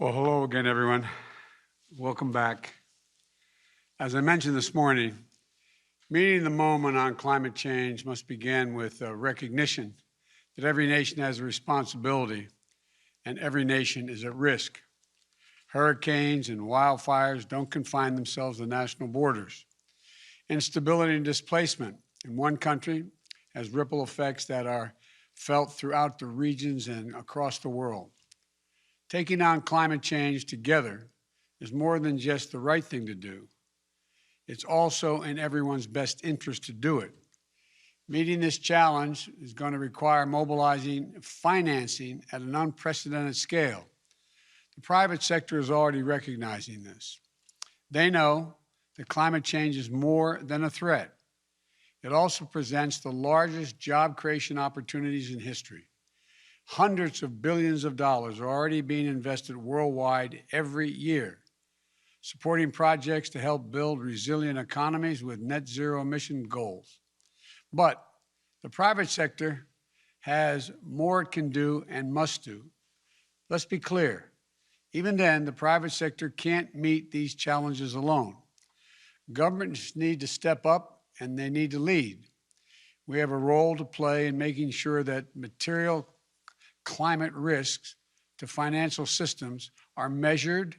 Well, hello again, everyone. Welcome back. As I mentioned this morning, meeting the moment on climate change must begin with a recognition that every nation has a responsibility and every nation is at risk. Hurricanes and wildfires don't confine themselves to national borders. Instability and displacement in one country has ripple effects that are felt throughout the regions and across the world. Taking on climate change together is more than just the right thing to do. It's also in everyone's best interest to do it. Meeting this challenge is going to require mobilizing financing at an unprecedented scale. The private sector is already recognizing this. They know that climate change is more than a threat. It also presents the largest job creation opportunities in history. Hundreds of billions of dollars are already being invested worldwide every year, supporting projects to help build resilient economies with net zero emission goals. But the private sector has more it can do and must do. Let's be clear. Even then, the private sector can't meet these challenges alone. Governments need to step up and they need to lead. We have a role to play in making sure that material climate risks to financial systems are measured,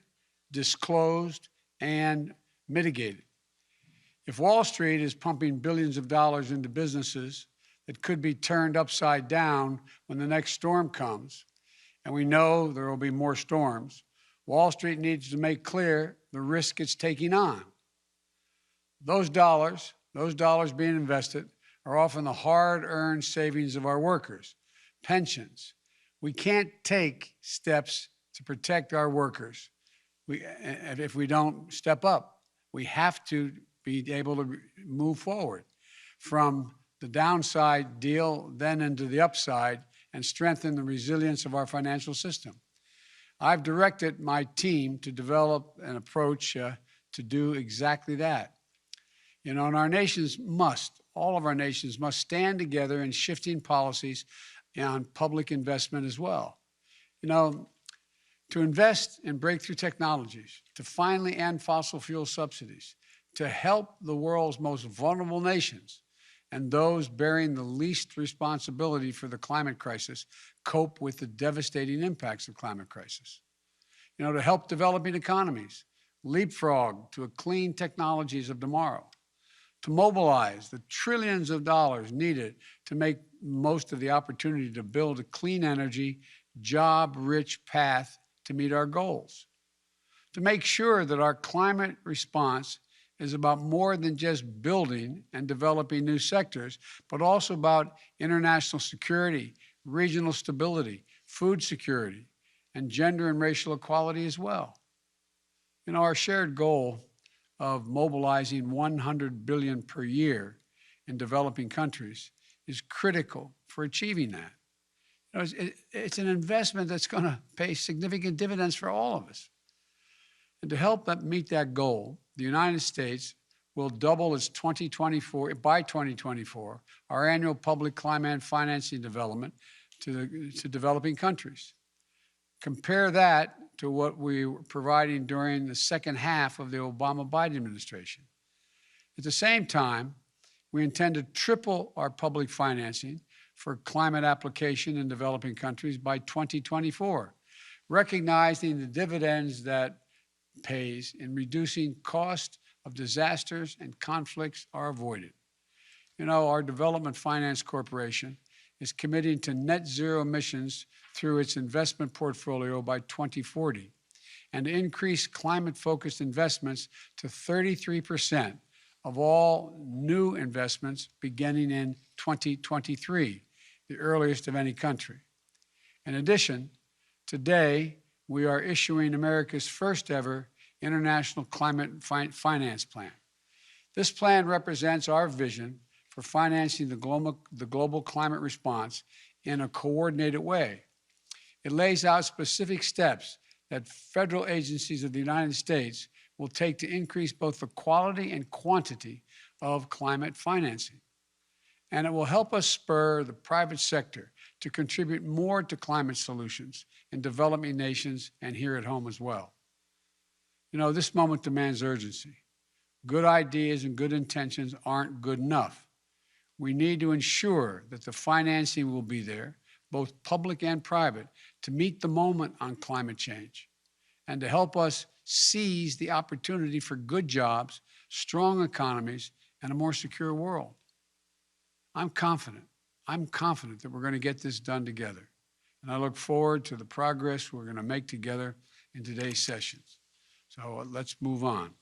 disclosed, and mitigated. If Wall Street is pumping billions of dollars into businesses that could be turned upside down when the next storm comes, and we know there will be more storms, Wall Street needs to make clear the risk it's taking on. Those dollars being invested are often the hard-earned savings of our workers, pensions. We can't take steps to protect our workers if we don't step up. We have to be able to move forward from the downside deal then into the upside and strengthen the resilience of our financial system. I've directed my team to develop an approach to do exactly that. You know, and all of our nations must stand together in shifting policies on public investment as well. You know, to invest in breakthrough technologies, to finally end fossil fuel subsidies, to help the world's most vulnerable nations and those bearing the least responsibility for the climate crisis cope with the devastating impacts of climate crisis. You know, to help developing economies leapfrog to clean technologies of tomorrow, to mobilize the trillions of dollars needed to make most of the opportunity to build a clean energy, job-rich path to meet our goals, to make sure that our climate response is about more than just building and developing new sectors, but also about international security, regional stability, food security, and gender and racial equality as well. You know, our shared goal of mobilizing $100 billion per year in developing countries is critical for achieving that. You know, it's an investment that's going to pay significant dividends for all of us. And to help meet that goal, the United States will double its by 2024, our annual public climate financing development to developing countries. Compare that to what we were providing during the second half of the Obama-Biden administration. At the same time, we intend to triple our public financing for climate application in developing countries by 2024, recognizing the dividends that pays in reducing cost of disasters and conflicts are avoided. You know, our Development Finance Corporation is committing to net zero emissions through its investment portfolio by 2040 and to increase climate-focused investments to 33% of all new investments beginning in 2023, the earliest of any country. In addition, today we are issuing America's first ever International Climate Finance Plan. This plan represents our vision for financing the global climate response in a coordinated way. It lays out specific steps that federal agencies of the United States will take to increase both the quality and quantity of climate financing. And it will help us spur the private sector to contribute more to climate solutions in developing nations and here at home as well. You know, this moment demands urgency. Good ideas and good intentions aren't good enough. We need to ensure that the financing will be there, both public and private, to meet the moment on climate change and to help us seize the opportunity for good jobs, strong economies, and a more secure world. I'm confident that we're going to get this done together. And I look forward to the progress we're going to make together in today's sessions. So let's move on.